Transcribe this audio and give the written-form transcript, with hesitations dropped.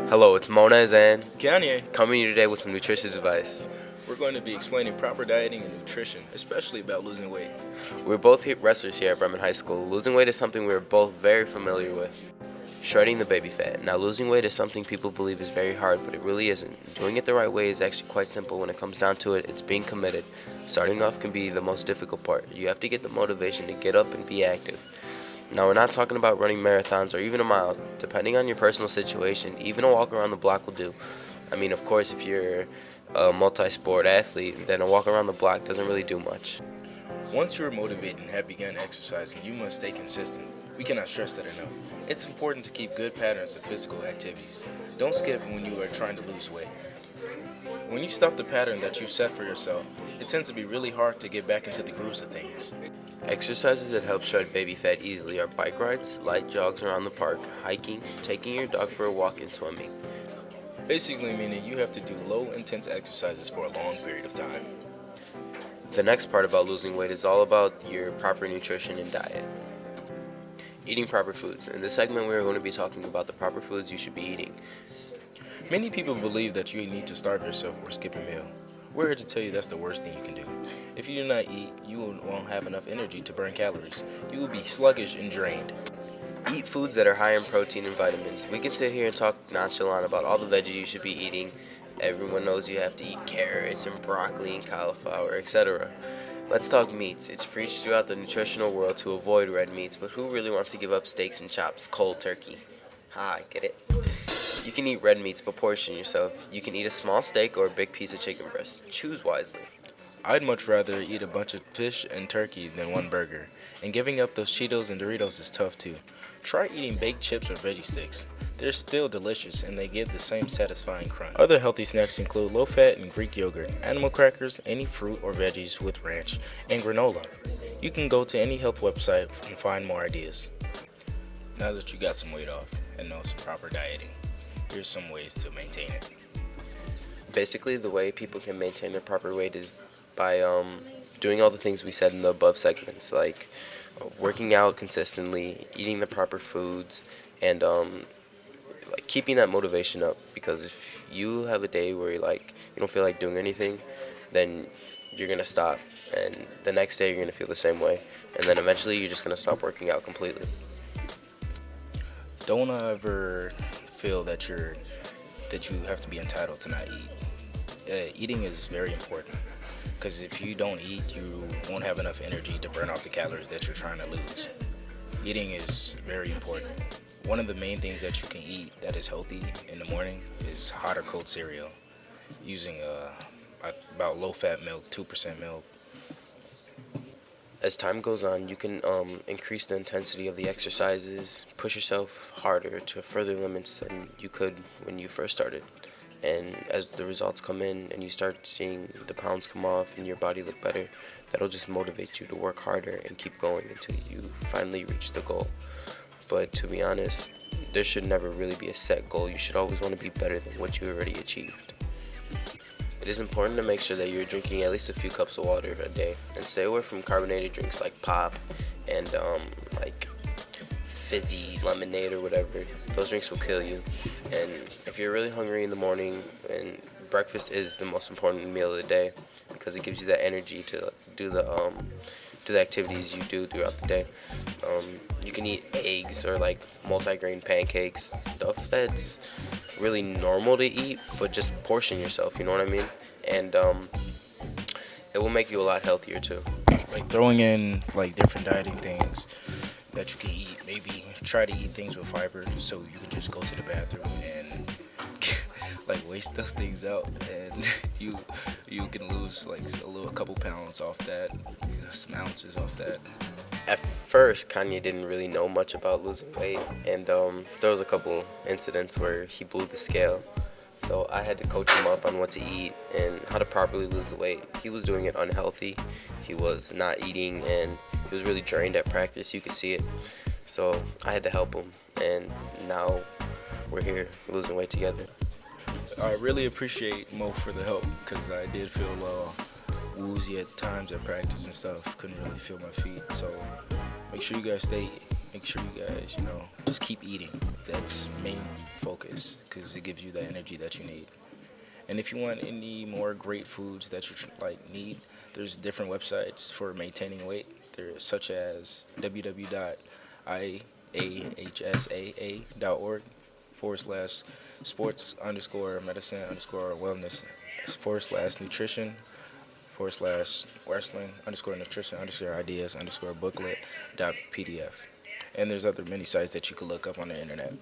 Hello, it's Mounes and Kanye. coming to you today with some nutritious advice. We're going to be explaining proper dieting and nutrition, especially about losing weight. We're both wrestlers here at Bremen High School. Losing weight is something we're both very familiar with. Shredding the baby fat. Now, losing weight is something people believe is very hard, but it really isn't. Doing it the right way is actually quite simple. When it comes down to it, it's being committed. Starting off can be the most difficult part. You have to get the motivation to get up and be active. Now, we're not talking about running marathons or even a mile. Depending on your personal situation, even a walk around the block will do. I mean, of course, if you're a multi-sport athlete, then a walk around the block doesn't really do much. Once you're motivated and have begun exercising, you must stay consistent. We cannot stress that enough. It's important to keep good patterns of physical activities. Don't skip when you are trying to lose weight. When you stop the pattern that you've set for yourself, it tends to be really hard to get back into the grooves of things. Exercises that help shred baby fat easily are bike rides, light jogs around the park, hiking, taking your dog for a walk, and swimming. Basically meaning you have to do low intense exercises for a long period of time. The next part about losing weight is all about your proper nutrition and diet. Eating proper foods. In this segment, we're going to be talking about the proper foods you should be eating. Many people believe that you need to starve yourself or skip a meal. We're here to tell you that's the worst thing you can do. If you do not eat, you won't have enough energy to burn calories. You will be sluggish and drained. Eat foods that are high in protein and vitamins. We can sit here and talk nonchalant about all the veggies you should be eating. Everyone knows you have to eat carrots and broccoli and cauliflower, etc. Let's talk meats. It's preached throughout the nutritional world to avoid red meats, but who really wants to give up steaks and chops, cold turkey? Ha, get it? You can eat red meats, but portion yourself. You can eat a small steak or a big piece of chicken breast. Choose wisely. I'd much rather eat a bunch of fish and turkey than one burger. And giving up those Cheetos and Doritos is tough too. Try eating baked chips or veggie sticks. They're still delicious and they give the same satisfying crunch. Other healthy snacks include low-fat and Greek yogurt, animal crackers, any fruit or veggies with ranch, and granola. You can go to any health website and find more ideas. Now that you got some weight off and know some proper dieting, here's some ways to maintain it. Basically, the way people can maintain their proper weight is by doing all the things we said in the above segments, like working out consistently, eating the proper foods, and like keeping that motivation up. Because if you have a day where you don't feel like doing anything, then you're gonna stop, and the next day you're gonna feel the same way, and then eventually you're just gonna stop working out completely. Don't ever feel that you have to be entitled to not eat. Eating is very important because if you don't eat, you won't have enough energy to burn off the calories that you're trying to lose. Eating is very important. One of the main things that you can eat that is healthy in the morning is hot or cold cereal, using about low-fat milk, 2% milk. As time goes on, you can increase the intensity of the exercises, push yourself harder to further limits than you could when you first started. And as the results come in and you start seeing the pounds come off and your body look better, that'll just motivate you to work harder and keep going until you finally reach the goal. But to be honest, there should never really be a set goal. You should always want to be better than what you already achieved. It is important to make sure that you're drinking at least a few cups of water a day, and stay away from carbonated drinks like pop and like fizzy lemonade or whatever. Those drinks will kill you. And if you're really hungry in the morning, and breakfast is the most important meal of the day because it gives you that energy to do the activities you do throughout the day. You can eat eggs or like multi-grain pancakes, stuff that's really normal to eat, but just portion yourself, you know what I mean? And it will make you a lot healthier too. Like throwing in like different dieting things that you can eat. Maybe try to eat things with fiber so you can just go to the bathroom and like waste those things out, and you can lose like a couple pounds off that, some ounces off that. At first, Kanye didn't really know much about losing weight, and there was a couple incidents where he blew the scale. So I had to coach him up on what to eat and how to properly lose the weight. He was doing it unhealthy. He was not eating, and he was really drained at practice. You could see it. So I had to help him, and now we're here losing weight together. I really appreciate Mo for the help because I did feel woozy at times at practice and stuff. Couldn't really feel my feet. So make sure you guys stay make sure you guys, just keep eating. That's main focus because it gives you the energy that you need. And if you want any more great foods that you need, there's different websites for maintaining weight. There's such as www.iahsaa.org/sports underscore medicine underscore wellness /nutrition /wrestling underscore nutrition underscore ideas underscore booklet dot pdf. And there's other many sites that you could look up on the internet.